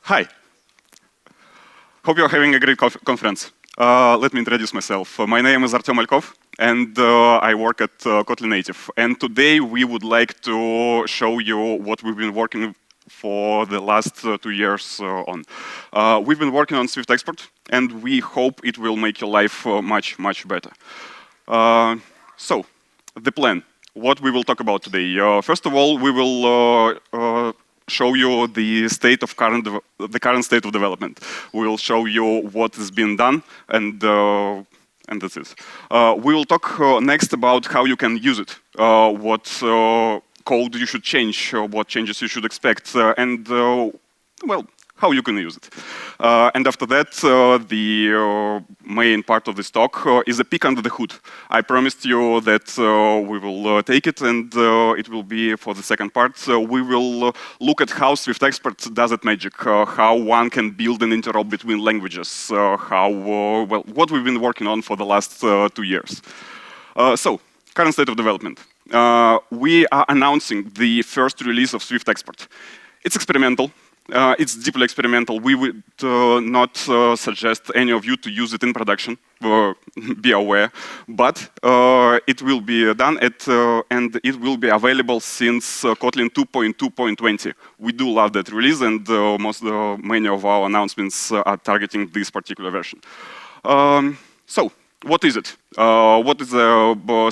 Hi. Hope you're having a great conference. Let me introduce myself. My name is Artem Olkov, and I work at Kotlin Native. And today we would like to show you what we've been working for the last 2 years on. We've been working on Swift Export, and we hope it will make your life much, much better. So, the plan. What we will talk about today. First of all, we will show you the current state of development. We will show you what has been done, and that's it. We will talk next about how you can use it, what code you should change, what changes you should expect, and well, how you can use it. And after that, the main part of this talk is a peek under the hood. I promised you that we will take it, and it will be for the second part. We will look at how Swift Export does its magic, how one can build an interop between languages, well, what we've been working on for the last 2 years. So, current state of development. We are announcing the first release of Swift Export. It's experimental. It's deeply experimental. We would not suggest any of you to use it in production, be aware. But it will be done and it will be available since Kotlin 2.2.20. We do love that release, and many of our announcements are targeting this particular version. So, what is it? What is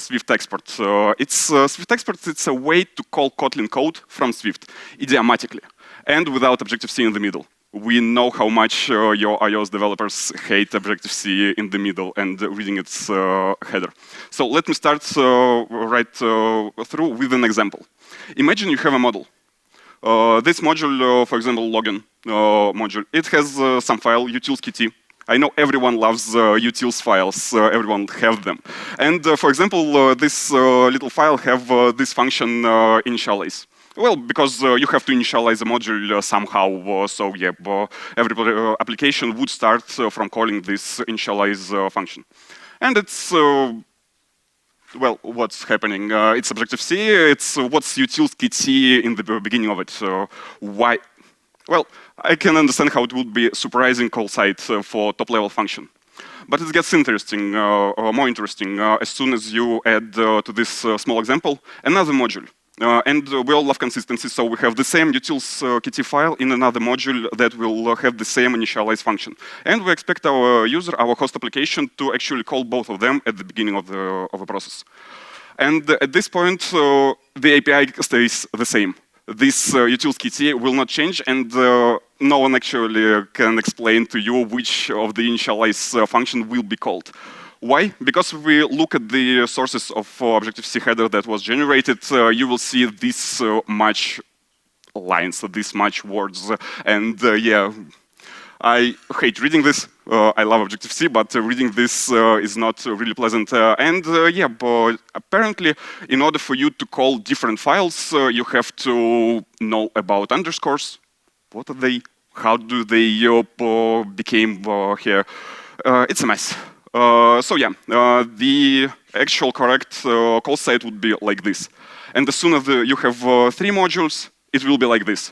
Swift Export? Swift Export, it's a way to call Kotlin code from Swift idiomatically, and without Objective-C in the middle. We know how much your iOS developers hate Objective-C in the middle and reading its header. So let me start right through with an example. Imagine you have a model. This module, for example, login module, it has some file, utils.kt. I know everyone loves utils files, everyone has them. And for example, this little file have this function initialize. Well, because you have to initialize a module somehow, so yeah, every application would start from calling this initialize function. And it's, well, what's happening? It's Objective-C, it's what's utils.kt in the beginning of it. Why? Well, I can understand how it would be surprising call site for top-level function. But it gets interesting, more interesting, as soon as you add to this small example another module. And we all love consistency, so we have the same utils.kt file in another module that will have the same initialize function. And we expect our user, our host application, to actually call both of them at the beginning of a process. And at this point, the API stays the same. This utils.kt will not change, and no one actually can explain to you which of the initialize function will be called. Why? Because if we look at the sources of Objective-C header that was generated, you will see this much lines, this much words, and yeah, I hate reading this. I love Objective-C, but reading this is not really pleasant. Yeah, but apparently, in order for you to call different files, you have to know about underscores. What are they? How do they became here? It's a mess. So yeah, the actual correct call site would be like this. And as soon as you have 3 modules, it will be like this.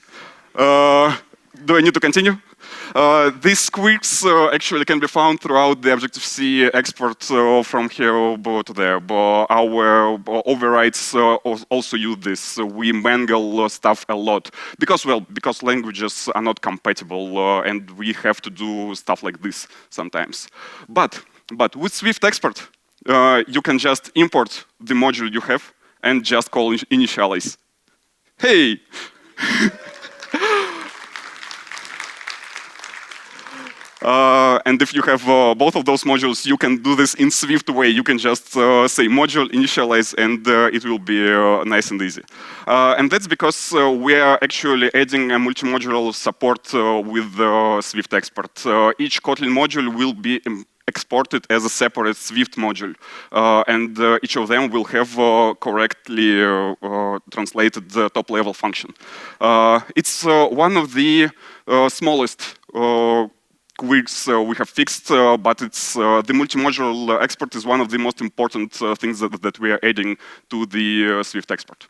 Do I need to continue? These quirks actually can be found throughout the Objective-C export from here to there. Our overrides also use this. We mangle stuff a lot because languages are not compatible and we have to do stuff like this sometimes. But with Swift Export, you can just import the module you have and just call initialize. Hey! And if you have both of those modules, you can do this in Swift way. You can just say module initialize, and it will be nice and easy. And that's because we are actually adding a multi-modular support with Swift Export. Each Kotlin module will be exported as a separate Swift module, and each of them will have correctly translated top-level function. It's one of the smallest quirks we have fixed, but it's the multi-module export is one of the most important things that we are adding to the Swift export.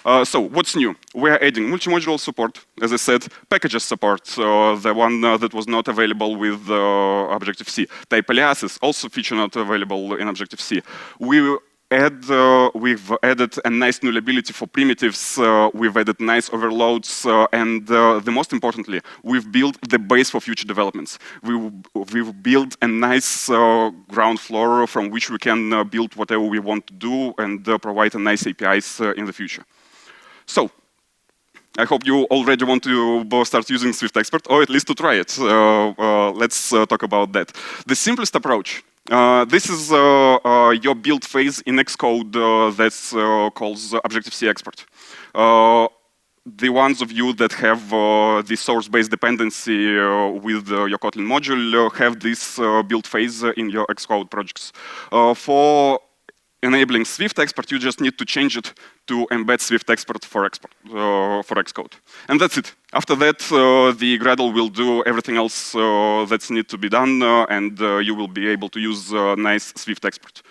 So what's new? We are adding multi-module support, as I said, packages support, the one that was not available with Objective-C. Type alias is also feature not available in Objective-C. We've added a nice nullability for primitives, we've added nice overloads, and the most importantly, we've built the base for future developments. We've built a nice ground floor from which we can build whatever we want to do and provide a nice APIs in the future. So, I hope you already want to start using Swift Expert, or at least to try it. Let's talk about that. The simplest approach. This is your build phase in Xcode that's called Objective-C Export. The ones of you that have the source-based dependency with your Kotlin module have this build phase in your Xcode projects. For enabling Swift Export, you just need to change it to embed Swift Export for Xcode. And that's it. After that, the Gradle will do everything else that's need to be done, and you will be able to use nice Swift Export.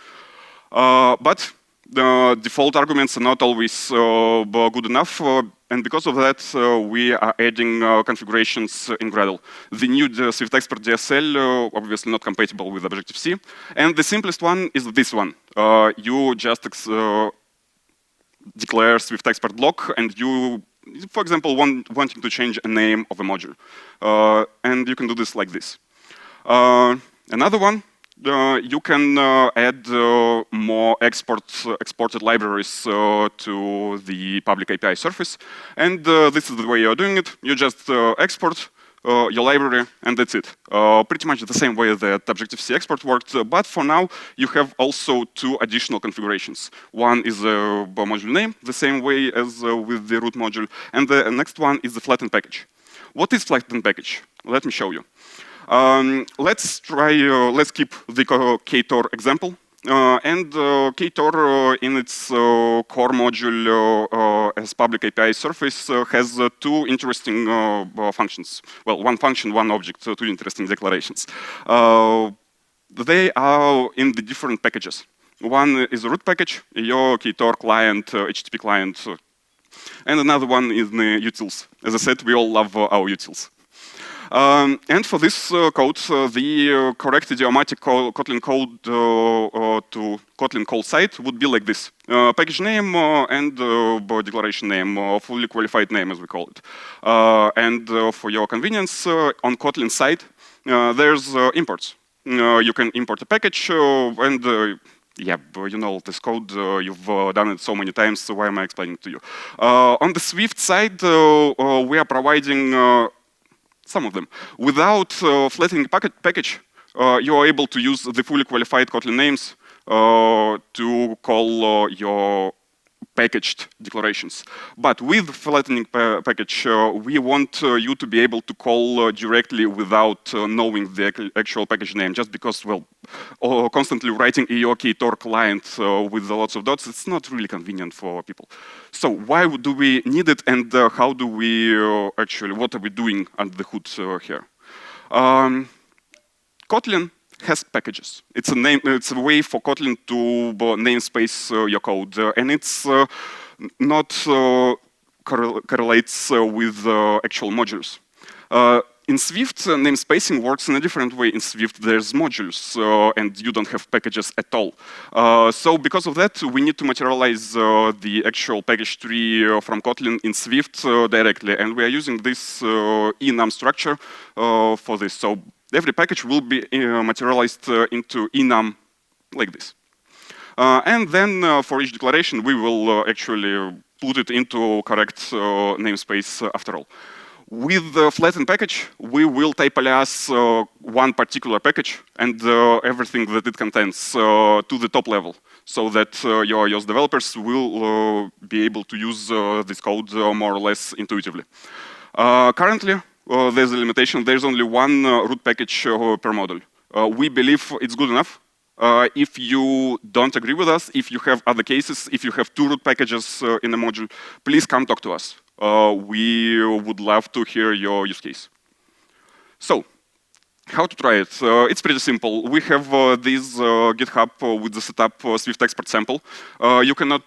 But the default arguments are not always good enough, and because of that, we are adding configurations in Gradle. The new Swift Export DSL, obviously not compatible with Objective-C, and the simplest one is this one. You just declare Swift Export block, and you, for example, wanting to change a name of a module, and you can do this like this. Another one. You can add more exported libraries to the public API surface, and this is the way you're doing it. You just export your library, and that's it. Pretty much the same way that Objective-C export worked, but for now, you have also two additional configurations. One is a module name, the same way as with the root module, and the next one is the flattened package. What is flattened package? Let me show you. Let's keep the Ktor example. And Ktor in its core module as public API surface has two interesting functions. Well, one function, one object, two interesting declarations. They are in the different packages. One is a root package, your Ktor client, HTTP client, and another one is the utils. As I said, we all love our utils. And for this code, the correct idiomatic Kotlin code to Kotlin call site would be like this. Package name and declaration name, fully qualified name as we call it. And for your convenience, on Kotlin side, there's imports. You can import a package and yeah, you know this code, you've done it so many times, so why am I explaining it to you? On the Swift side, we are providing some of them. Without flattening package, you are able to use the fully qualified Kotlin names to call your packaged declarations. But with flattening package, we want you to be able to call directly without knowing the actual package name, just because, well, constantly writing your Ktor client with lots of dots, it's not really convenient for people. So why do we need it, and how do we actually, what are we doing under the hood here? Kotlin has packages. It's a way for Kotlin to namespace your code, and it's not correlates with actual modules. In Swift, namespacing works in a different way. In Swift, there's modules, and you don't have packages at all. So because of that, we need to materialize the actual package tree from Kotlin in Swift directly, and we are using this enum structure for this. So every package will be materialized into enum like this. And then for each declaration, we will actually put it into correct namespace after all. With the flattened package, we will type alias one particular package and everything that it contains to the top level, so that your iOS developers will be able to use this code more or less intuitively. Currently, there's a limitation. There's only one root package per module. We believe it's good enough. If you don't agree with us, if you have other cases, if you have two root packages in a module, please come talk to us. We would love to hear your use case. So, How to try it? It's pretty simple. We have this GitHub with the setup Swift export sample. You can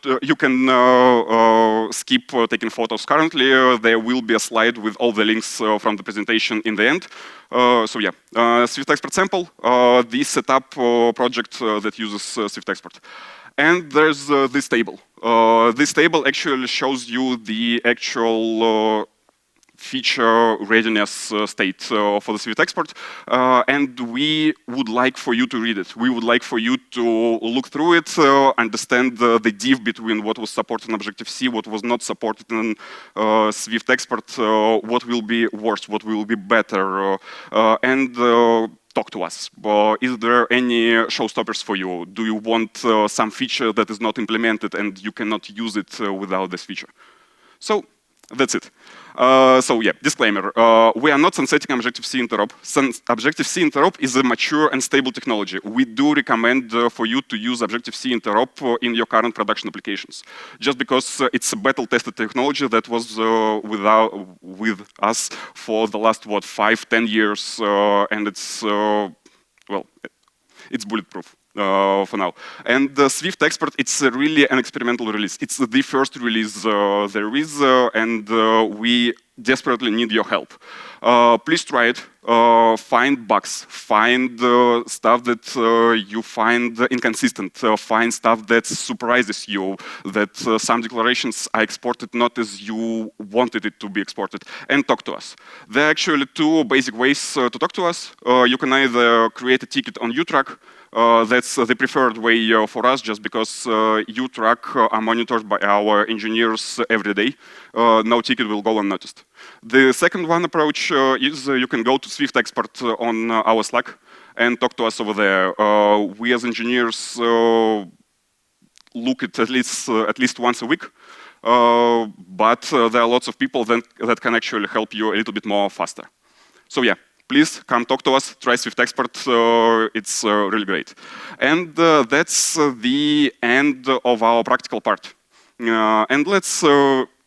skip taking photos currently. There will be a slide with all the links from the presentation in the end. So yeah, Swift export sample, the setup project that uses Swift export. And there's this table. This table actually shows you the actual feature readiness state for the Swift export, and we would like for you to read it. We would like for you to look through it, understand the diff between what was supported in Objective-C, what was not supported in Swift export, what will be worse, what will be better, and talk to us. Is there any showstoppers for you? Do you want some feature that is not implemented and you cannot use it without this feature? So that's it. So yeah, disclaimer. We are not sunsetting Objective-C interop. Objective-C interop is a mature and stable technology. We do recommend for you to use Objective-C interop in your current production applications. Just because it's a battle-tested technology that was with us for the last, 5-10 years, and it's, well, it's bulletproof. For now. And the Swift export, it's really an experimental release. It's the first release there is, and we desperately need your help. Please try it. Find bugs. Find stuff that you find inconsistent. Find stuff that surprises you, that some declarations are exported not as you wanted it to be exported, and talk to us. There are actually two basic ways to talk to us. You can either create a ticket on uTrack. That's the preferred way for us, just because uTrack are monitored by our engineers every day. No ticket will go unnoticed. The second one approach is you can go to Swift export on our Slack and talk to us over there. We as engineers look at least once a week. But there are lots of people that can actually help you a little bit more faster. So yeah. Please come talk to us, try Swift export, it's really great. And that's the end of our practical part. And let's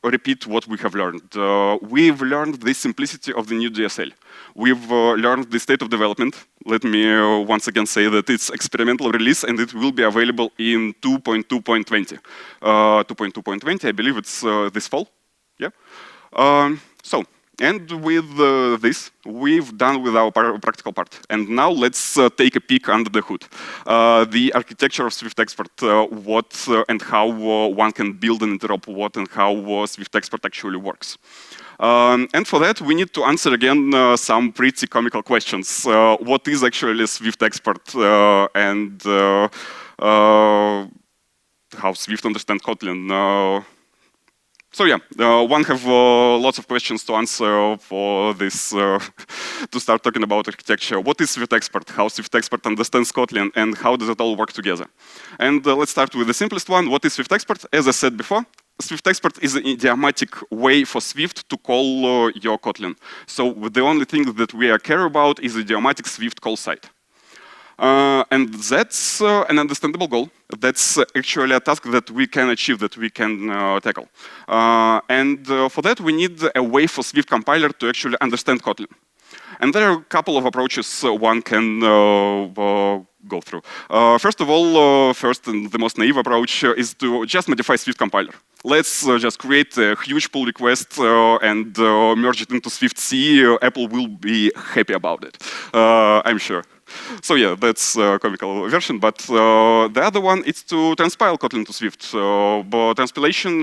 repeat what we have learned. We've learned the simplicity of the new DSL. We've learned the state of development. Let me once again say that it's experimental release and it will be available in 2.2.20. 2.2.20, I believe it's this fall. Yeah. And with this, we've done with our practical part. And now let's take a peek under the hood. The architecture of Swift export, what and how one can build an interop, what and how Swift export actually works. And for that, we need to answer again some pretty comical questions. What is actually Swift export and how Swift understands Kotlin? So yeah, one have lots of questions to answer for this, to start talking about architecture. What is Swift export? How Swift export understands Kotlin? And how does it all work together? And let's start with the simplest one. What is Swift export? As I said before, Swift export is an idiomatic way for Swift to call your Kotlin. So the only thing that we care about is idiomatic Swift call site. And that's an understandable goal. That's actually a task that we can achieve, that we can tackle. And for that, we need a way for Swift compiler to actually understand Kotlin. And there are a couple of approaches one can go through. First of all, first and the most naive approach is to just modify Swift compiler. Let's just create a huge pull request and merge it into Swift C. Apple will be happy about it, I'm sure. So yeah, that's a comical version, but the other one is to transpile Kotlin to Swift. But transpilation,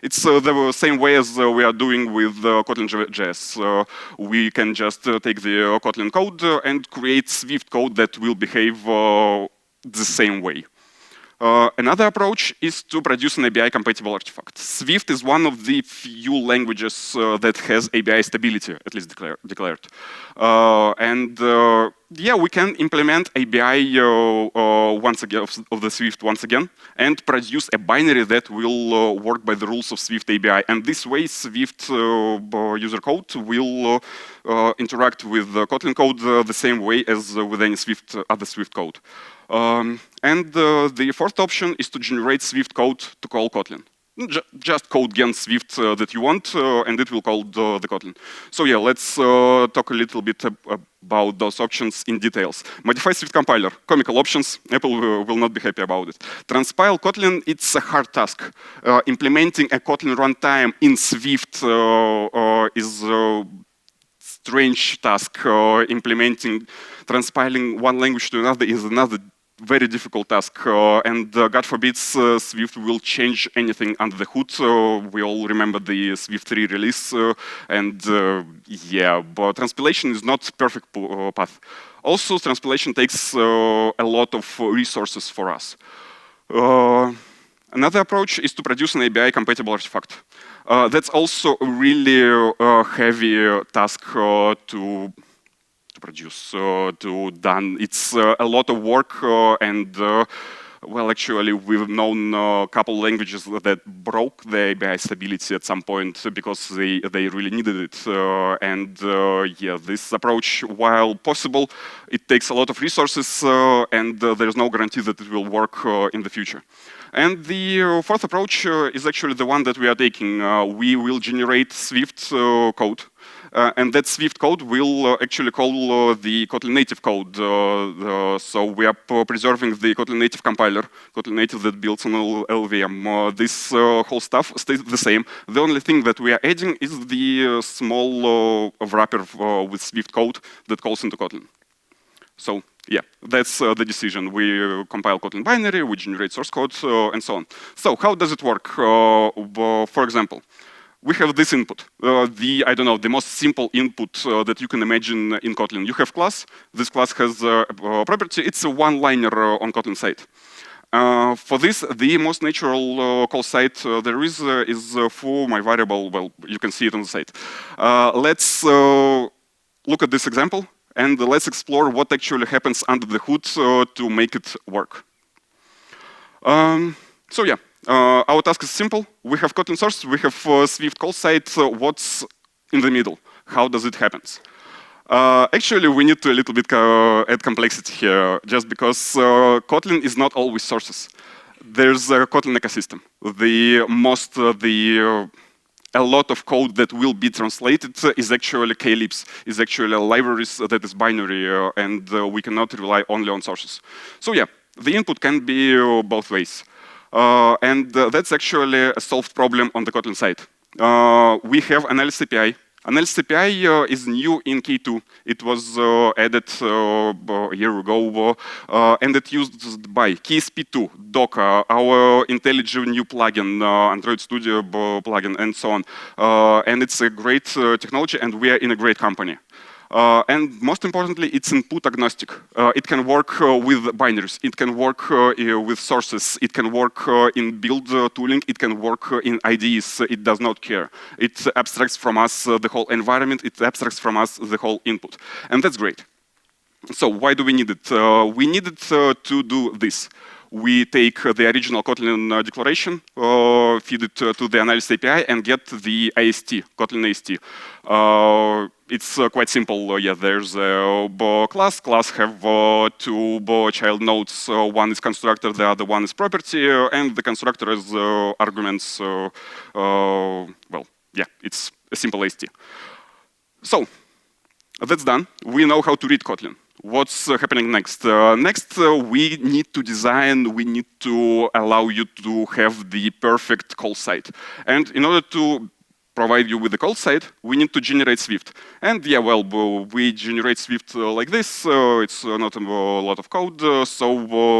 it's the same way as we are doing with Kotlin.js. We can just take the Kotlin code and create Swift code that will behave the same way. Another approach is to produce an ABI-compatible artifact. Swift is one of the few languages that has ABI stability, at least declared. Yeah, we can implement ABI once again of the Swift once again and produce a binary that will work by the rules of Swift ABI. And this way, Swift user code will interact with Kotlin code the same way as with any other Swift code. And the fourth option is to generate Swift code to call Kotlin. Just code gen Swift that you want, and it will call the Kotlin. So yeah, let's talk a little bit about those options in details. Modify Swift compiler, comical options. Apple will not be happy about it. Transpile Kotlin, it's a hard task. Implementing a Kotlin runtime in Swift is a strange task. Transpiling one language to another is another very difficult task, and God forbid Swift will change anything under the hood. We all remember the Swift 3 release, and yeah, but transpilation is not perfect path. Also, transpilation takes a lot of resources for us. Another approach is to produce an ABI-compatible artifact. That's also a really heavy task to produce, to done. It's a lot of work, and well, actually, we've known a couple languages that broke the ABI stability at some point because they really needed it. And yeah, this approach, while possible, it takes a lot of resources, and there's no guarantee that it will work in the future. And the fourth approach is actually the one that we are taking. We will generate Swift code. And that Swift code will actually call the Kotlin native code. So we are preserving the Kotlin native compiler, Kotlin native that builds on LLVM. This whole stuff stays the same. The only thing that we are adding is the small wrapper with Swift code that calls into Kotlin. So yeah, that's the decision. We compile Kotlin binary, we generate source code, and so on. So how does it work? For example, we have this input, the most simple input that you can imagine in Kotlin. You have class. This class has a property. It's a one-liner on Kotlin side. For this, the most natural call site there is for my variable. Well, you can see it on the site. Let's look at this example, and let's explore what actually happens under the hood to make it work. So yeah. Our task is simple. We have Kotlin source, we have Swift call site. What's in the middle? How does it happen? Actually, we need to a little bit add complexity here, just because Kotlin is not always sources. There's a Kotlin ecosystem. A lot of code that will be translated is actually klibs, is actually libraries that is binary, and we cannot rely only on sources. So yeah, the input can be both ways. And that's actually a solved problem on the Kotlin side. We have analysis API. Analysis API is new in K2. It was added a year ago, and it's used by KSP2, Docker, our IntelliJ new plugin, Android Studio plugin, and so on. And it's a great technology, and we are in a great company. And most importantly, it's input agnostic. It can work with binaries. It can work with sources. It can work in build tooling. It can work in IDEs. It does not care. It abstracts from us the whole environment. It abstracts from us the whole input. And that's great. So why do we need it? We need it to do this. We take the original Kotlin declaration, feed it to the analysis API, and get the AST, Kotlin AST. It's quite simple. Yeah, there's a class. Class have two child nodes. One is constructor, the other one is property, and the constructor has arguments. Well, yeah, it's a simple AST. So that's done. We know how to read Kotlin. What's happening next? Next, we need to design, we need to allow you to have the perfect call site. And in order to provide you with the call site, we need to generate Swift. And yeah, well, we generate Swift like this. It's not a lot of code,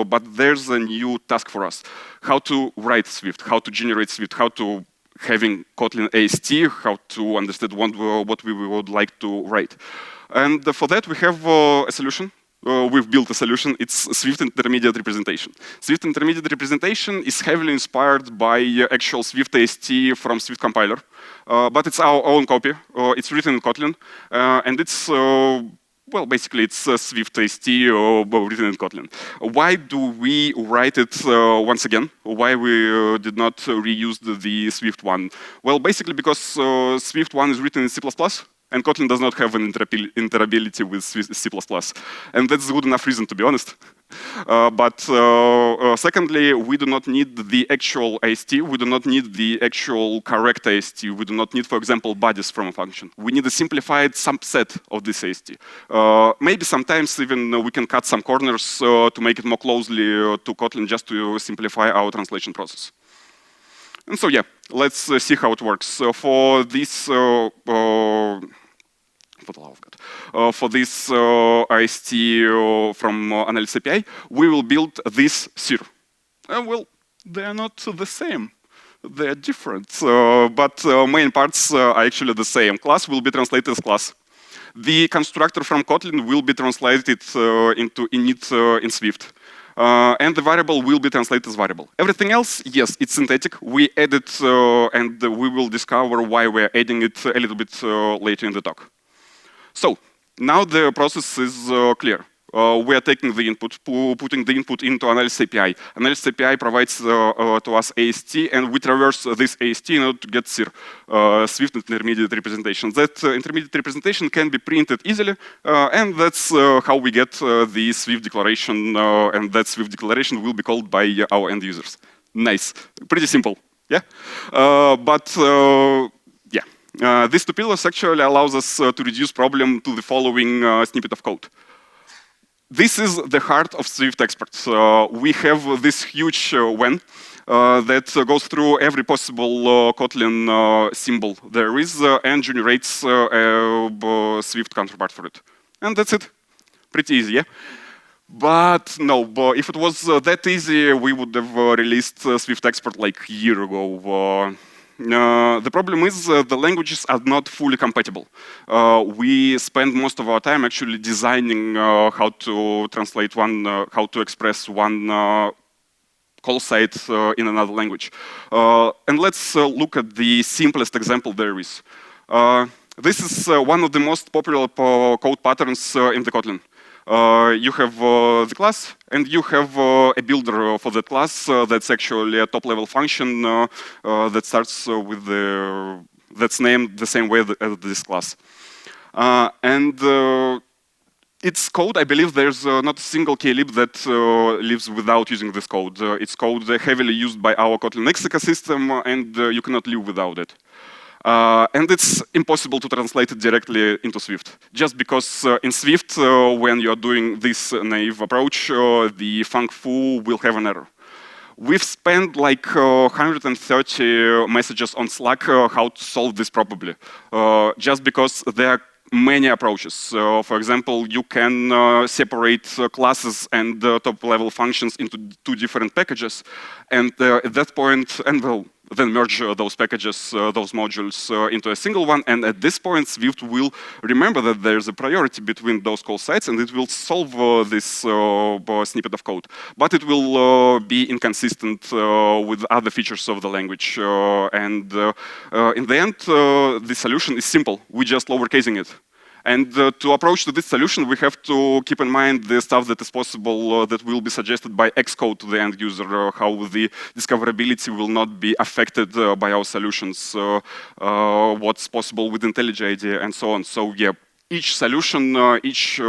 but there's a new task for us. How to write Swift, how to generate Swift, how to having Kotlin AST, how to understand what we would like to write. And for that, we have a solution. We've built a solution. It's Swift intermediate representation. Swift intermediate representation is heavily inspired by actual Swift AST from Swift compiler, but it's our own copy. It's written in Kotlin, and it's well, basically, it's Swift AST written in Kotlin. Why do we write it once again? Why we did not reuse the Swift one? Well, basically because Swift one is written in C++. And Kotlin does not have an interoperability with C++. And that's a good enough reason, to be honest. Secondly, we do not need the actual AST. We do not need the actual correct AST. We do not need, for example, bodies from a function. We need a simplified subset of this AST. Maybe sometimes even we can cut some corners to make it more closely to Kotlin just to simplify our translation process. And so, yeah, let's see how it works. For this, for the love of God, for this IST from Analysis API, we will build this CIR. Well, they are not the same. They are different, but main parts are actually the same. Class will be translated as class. The constructor from Kotlin will be translated into init in Swift. And the variable will be translated as variable. Everything else, yes, it's synthetic. We add it, and we will discover why we're adding it a little bit later in the talk. So now the process is clear. We are taking the input, putting the input into Analysis API. Analysis API provides to us AST, and we traverse this AST in order to get CIR, Swift intermediate representation. That intermediate representation can be printed easily, and that's how we get the Swift declaration, and that Swift declaration will be called by our end users. Nice, pretty simple, yeah? These two pillars actually allows us to reduce problem to the following snippet of code. This is the heart of Swift experts. We have this huge WAN that goes through every possible Kotlin symbol there is and generates a Swift counterpart for it. And that's it. Pretty easy, yeah? But no, if it was that easy, we would have released Swift expert like a year ago. The problem is the languages are not fully compatible. We spend most of our time actually designing how to translate one, how to express one call site in another language. And let's look at the simplest example there is. This is one of the most popular code patterns in the Kotlin. You have the class, and you have a builder for that class that's actually a top-level function that starts with that's named the same way as this class. It's code, I believe there's not a single klib that lives without using this code. It's code heavily used by our Kotlin X ecosystem, and you cannot live without it. And it's impossible to translate it directly into Swift, just because in Swift, when you're doing this naive approach, the func foo will have an error. We've spent like 130 messages on Slack how to solve this probably, just because there are many approaches. For example, you can separate classes and top-level functions into two different packages, and at that point, then merge those packages, those modules into a single one. And at this point, Swift will remember that there's a priority between those call sites, and it will solve this snippet of code. But it will be inconsistent with other features of the language. In the end, the solution is simple. We just lowercasing it. And to approach to this solution, we have to keep in mind the stuff that is possible that will be suggested by Xcode to the end user, how the discoverability will not be affected by our solutions, what's possible with IntelliJ IDEA, and so on. So yeah, each solution, each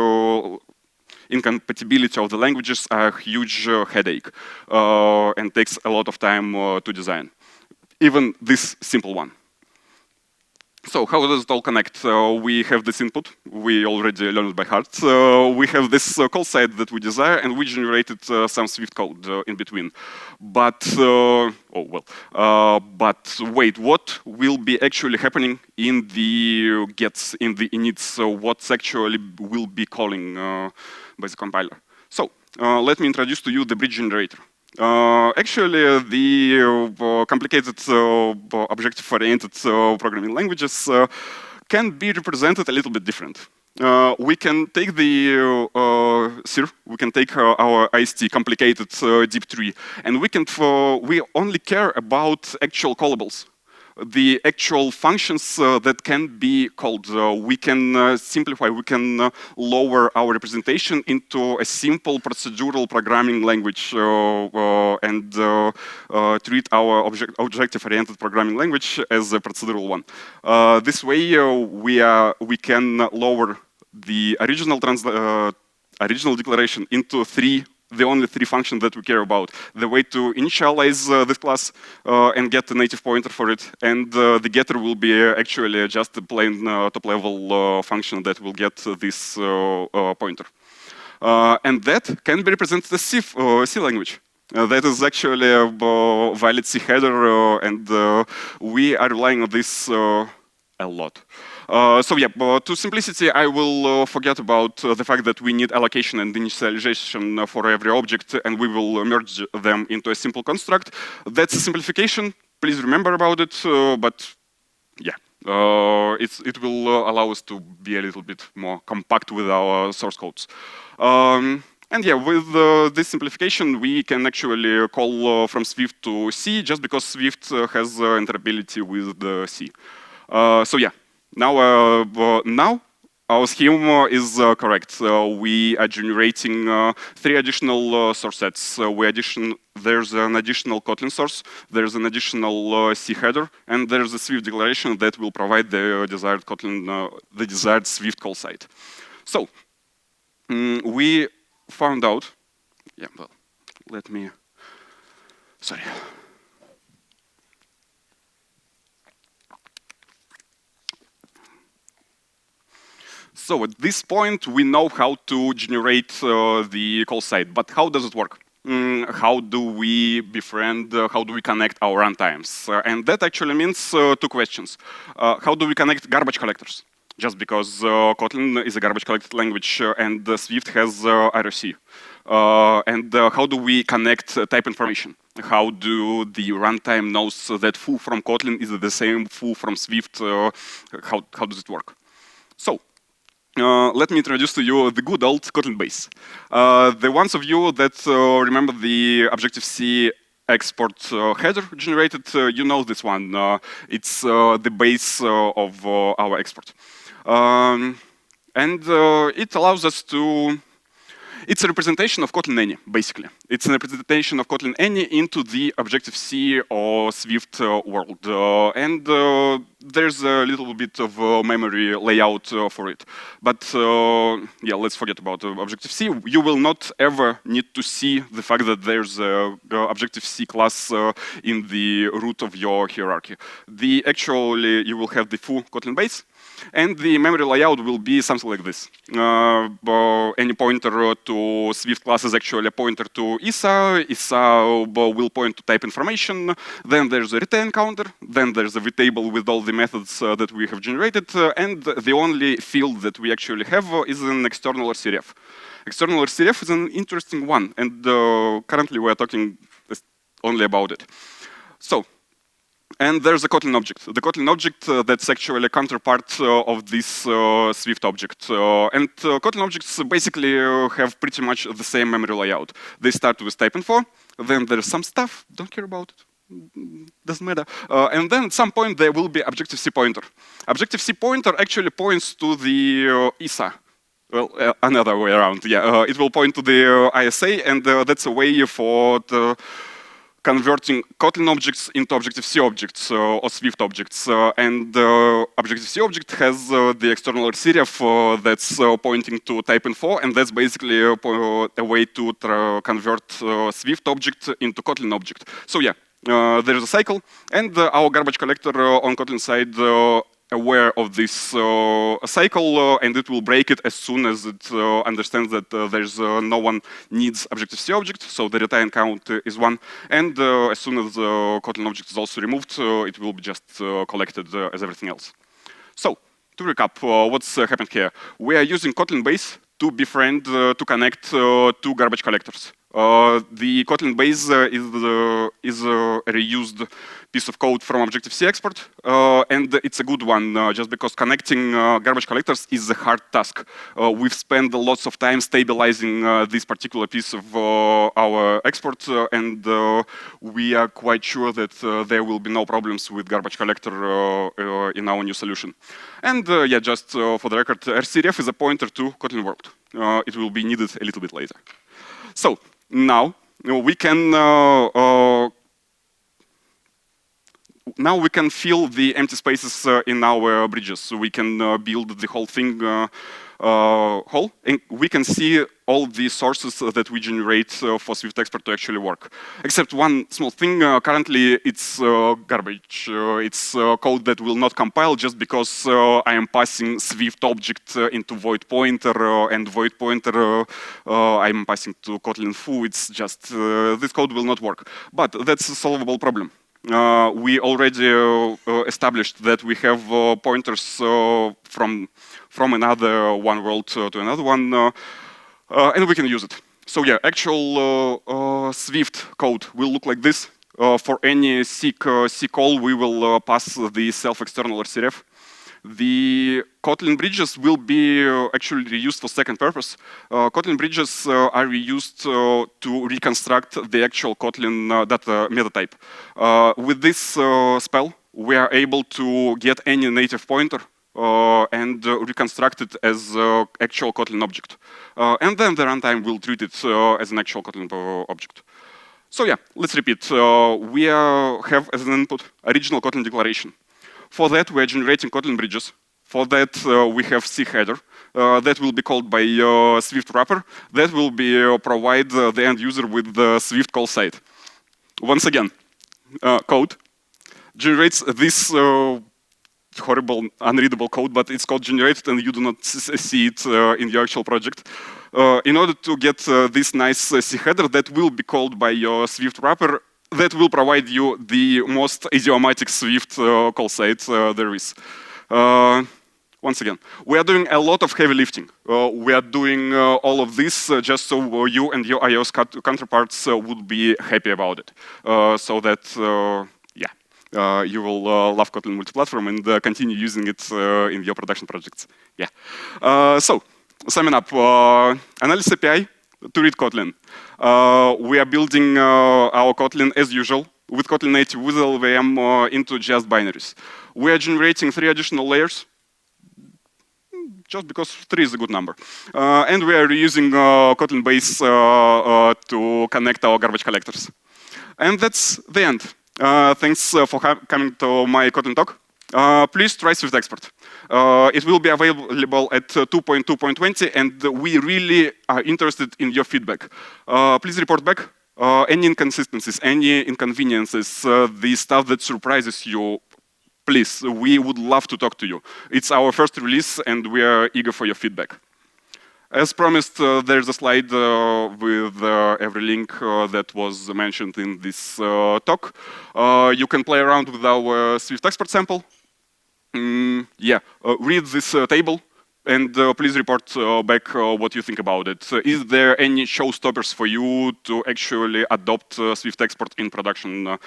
incompatibility of the languages are a huge headache and takes a lot of time to design. Even this simple one. So how does it all connect? We have this input. We already learned it by heart. We have this call site that we desire, and we generated some Swift code in between. But but wait, what will be actually happening in the gets, in the inits? So what's actually will be calling by the compiler? So let me introduce to you the bridge generator. Actually, the complicated objective-oriented programming languages can be represented a little bit different. We can take the CIR, we can take our IST, complicated deep tree, and we only care about actual callables. The actual functions that can be called. We can simplify, we can lower our representation into a simple procedural programming language and treat our objective-oriented programming language as a procedural one. This way, we can lower the original declaration into 3 the only three functions that we care about. The way to initialize this class and get a native pointer for it, and the getter will be actually just a plain top-level function that will get this pointer. And that can be represented as C language. That is actually a valid C header, and we are relying on this a lot. So yeah, to simplicity, I will forget about the fact that we need allocation and initialization for every object, and we will merge them into a simple construct. That's a simplification. Please remember about it, but yeah. It will allow us to be a little bit more compact with our source codes. And yeah, with this simplification, we can actually call from Swift to C just because Swift has interoperability with the C. So yeah, now our scheme is correct. We are generating 3 additional source sets. There's an additional Kotlin source, there's an additional C header, and there's a Swift declaration that will provide the desired Kotlin, the desired Swift call site. So we found out. Yeah, well, let me. Sorry. So at this point, we know how to generate the call site, but how does it work? How do we befriend, how do we connect our runtimes? And that actually means 2 questions. How do we connect garbage collectors? Just because Kotlin is a garbage collected language and Swift has ROC. And how do we connect type information? How do the runtime knows that foo from Kotlin is the same foo from Swift? How does it work? So, let me introduce to you the good old Kotlin base. The ones of you that remember the Objective-C export header generated, you know this one. It's the base of our export. And it allows us to. It's a representation of Kotlin any, basically. It's a representation of Kotlin any into the Objective-C or Swift world. And there's a little bit of memory layout for it. But yeah, let's forget about Objective-C. You will not ever need to see the fact that there's a Objective-C class in the root of your hierarchy. Actually, you will have the full Kotlin base. And the memory layout will be something like this. Any pointer to Swift class is actually a pointer to ISA. ISA will point to type information. Then there's a return counter. Then there's a vtable with all the methods that we have generated. And the only field that we actually have is an external RCRF. External RCRF is an interesting one. And currently we're talking only about it. So, and there's a Kotlin object. The Kotlin object that's actually a counterpart of this Swift object. And Kotlin objects basically have pretty much the same memory layout. They start with type info, then there's some stuff, don't care about it, doesn't matter. And then at some point there will be Objective-C pointer. Objective-C pointer actually points to the ISA. Well, another way around, yeah. It will point to the ISA, and that's a way for the converting Kotlin objects into Objective-C objects or Swift objects. And Objective-C object has the external RCRF that's pointing to type info, and that's basically a way to convert Swift object into Kotlin object. So yeah, there is a cycle, and our garbage collector on Kotlin side aware of this cycle, and it will break it as soon as it understands that there's no one needs Objective-C object, so the return count is 1. And as soon as the Kotlin object is also removed, it will be just collected as everything else. So, to recap, what's happened here? We are using Kotlin base to befriend, to connect 2 garbage collectors. The Kotlin base is a reused piece of code from Objective-C export, and it's a good one just because connecting garbage collectors is a hard task. We've spent lots of time stabilizing this particular piece of our export, and we are quite sure that there will be no problems with garbage collector in our new solution. And yeah, just for the record, RCRF is a pointer to Kotlin world. It will be needed a little bit later. So now we can fill the empty spaces in our bridges. So we can build the whole thing whole, and we can see all the sources that we generate for Swift export to actually work. Except one small thing, currently it's garbage. It's code that will not compile just because I am passing Swift object into void pointer, and void pointer I'm passing to Kotlin foo. It's just, this code will not work. But that's a solvable problem. We already established that we have pointers from another one world to another one, and we can use it. So yeah, actual Swift code will look like this. For any C call, we will pass the self-external RCRF. The Kotlin bridges will be actually reused for second purpose. Kotlin bridges are reused to reconstruct the actual Kotlin data meta type. With this spell, we are able to get any native pointer and reconstruct it as actual Kotlin object. And then the runtime will treat it as an actual Kotlin object. So yeah, let's repeat. We have as an input original Kotlin declaration. For that, we are generating Kotlin bridges. For that, we have C header that will be called by Swift wrapper. That will be provide the end user with the Swift call site. Once again, code generates this horrible, unreadable code, but it's code generated and you do not see it in your actual project. In order to get this nice C header that will be called by your Swift wrapper, that will provide you the most idiomatic Swift call site there is. Once again, we are doing a lot of heavy lifting. We are doing all of this just so you and your iOS counterparts would be happy about it. So that, you will love Kotlin Multiplatform and continue using it in your production projects. Yeah. So, summing up, analysis API to read Kotlin. We are building our Kotlin as usual with Kotlin native with LLVM into just binaries. We are generating 3 additional layers, just because 3 is a good number. And we are reusing Kotlin base to connect our garbage collectors. And that's the end. Thanks for coming to my Kotlin talk. Please try Swift export. It will be available at 2.2.20, and we really are interested in your feedback. Please report back any inconsistencies, any inconveniences, the stuff that surprises you. Please, we would love to talk to you. It's our first release, and we are eager for your feedback. As promised, there's a slide with every link that was mentioned in this talk. You can play around with our Swift export sample. Read this table and please report back what you think about it. Is there any showstoppers for you to actually adopt Swift export in production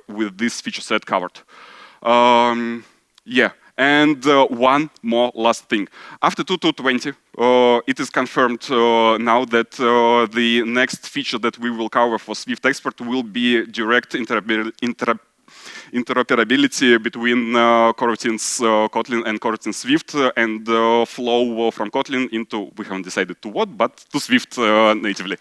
with this feature set covered? And one more last thing. After 2.2.20, it is confirmed now that the next feature that we will cover for Swift export will be direct interoperability between coroutines Kotlin and coroutine Swift and flow from Kotlin into, we haven't decided to what, but to Swift natively.